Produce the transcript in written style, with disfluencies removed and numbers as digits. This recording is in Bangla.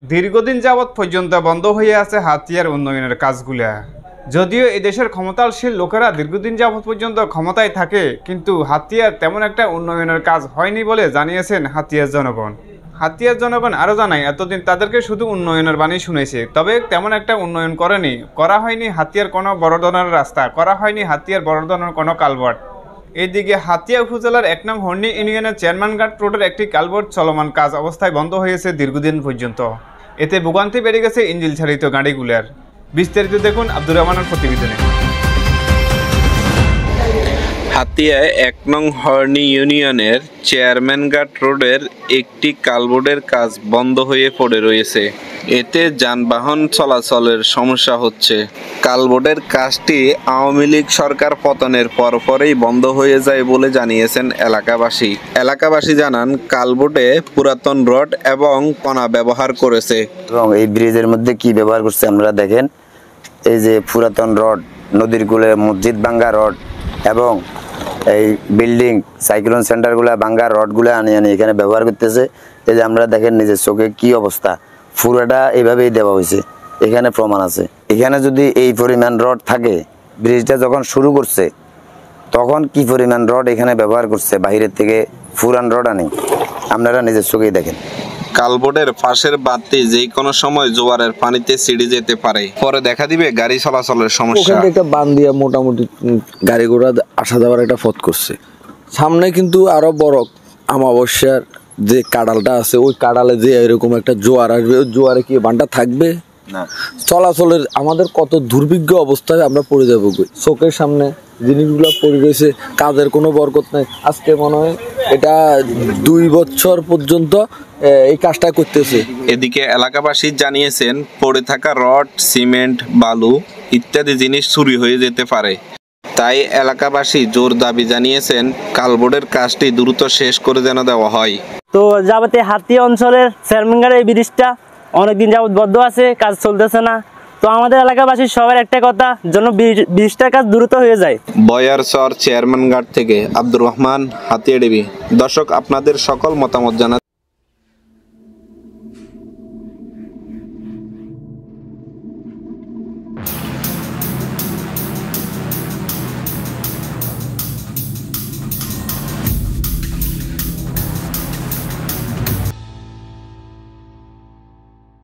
দীর্ঘদিন যাবৎ পর্যন্ত বন্ধ হয়ে আছে হাতিয়ার উন্নয়নের কাজগুলা। যদিও এই দেশের ক্ষমতাশীল লোকেরা দীর্ঘদিন যাবৎ পর্যন্ত ক্ষমতায় থাকে, কিন্তু হাতিয়ার তেমন একটা উন্নয়নের কাজ হয়নি বলে জানিয়েছেন হাতিয়ার জনগণ। হাতিয়ার জনগণ আরও জানায়, এতদিন তাদেরকে শুধু উন্নয়নের বাণী শুনেছে, তবে তেমন একটা উন্নয়ন করা হয়নি হাতিয়ার কোনো বড় ধরনের রাস্তা, করা হয়নি হাতিয়ার বড় ধরনের কোনো কালভার্ট। এইদিকে হাতিয়া উপজেলার ১ নং হর্নি ইউনিয়নের চেয়ারম্যানঘাট রোডের একটি কালভার্ট চলমান কাজ অবস্থায় বন্ধ হয়েছে দীর্ঘদিন পর্যন্ত। এতে ভোগান্তি বেড়ে গেছে ইঞ্জিল চালিত গাড়িগুলার। বিস্তারিত দেখুন আব্দুর রহমানের প্রতিবেদনে। হাতিয়ায় ১ নং হর্নি ইউনিয়নের চেয়ারম্যানঘাট রোডের একটি কালভার্টের কাজ বন্ধ হয়ে পড়ে রয়েছে। এতে যানবাহন চলাচলের সমস্যা হচ্ছে। কালভার্টের কাজটি আওয়ামী লীগ সরকার পতনের পরপরই বন্ধ হয়ে যায় বলে জানিয়েছেন এলাকাবাসী। এলাকাবাসী জানান, কালভার্টে পুরাতন রড এবং কণা ব্যবহার করেছে। এবং এই ব্রিজের মধ্যে কি ব্যবহার করছে আমরা দেখেন, এই যে পুরাতন রড, নদীর কূলে মসজিদ ভাঙ্গা রড এবং এই বিল্ডিং সাইক্লোন সেন্টারগুলো ভাঙ্গা রডগুলো আনি এখানে ব্যবহার করতেছে। এই যে আমরা দেখেন নিজের চোখে কি অবস্থা, পুরোটা এইভাবেই দেওয়া হয়েছে, এখানে প্রমাণ আছে। এখানে যদি এই পরিমাণ রড থাকে, ব্রিজটা যখন শুরু করছে তখন কি পরিমাণ রড এখানে ব্যবহার করছে, বাইরের থেকে পুরান রড আনি আপনারা নিজের চোখেই দেখেন। কালভার্টের পাশের বাঁধটি যে কোনো সময় জোয়ারের পানিতে ছিঁড়ে যেতে পারে, পরে দেখা দিবে গাড়ি চলাচলের সমস্যা। ওখানে একটা বাঁধ দিয়ে মোটামুটি গাড়ি ঘোড়া আসা যাওয়ার একটা পথ করছে। সামনে কিন্তু আরো বড় অমাবস্যার যে কাঁড়ালটা আছে, ওই কাঁড়ালে যে এরকম একটা জোয়ার আসবে, ওই জোয়ারে কি বাঁধটা থাকবে না? চলাচলের আমাদের কত দুর্ভিক্ষ অবস্থায় আমরা পড়ে যাবো। চোখের সামনে জিনিসগুলো পড়ে রয়েছে, কাজের কোনো বরকত নেই। আজকে মনে হয় এটা ২ বছর পর্যন্ত এই কাজটা করতেছে। এদিকে এলাকাবাসী জানিয়েছেন, পড়ে থাকা রড, সিমেন্ট, বালু ইত্যাদি জিনিস চুরি হয়ে যেতে পারে। তাই এলাকাবাসী জোর দাবি জানিয়েছেন, কালভার্টের কাজটি দ্রুত শেষ করে যেন দেওয়া হয়। তো যাবতীয় হাতিয়া অঞ্চলের চেয়ারম্যানঘাটের এই ব্রিজটা অনেকদিন যাবত বদ্ধ আছে, কাজ চলতেছে না। তো আমাদের এলাকাবাসীর সবার একটা কথা, যেন ব্রিজটার কাজ দ্রুত হয়ে যায়। বয়ারচর চেয়ারম্যানঘাট থেকে আব্দুর রহমান, হাতিয়া টিভি। দর্শক, আপনাদের সকল মতামত জানা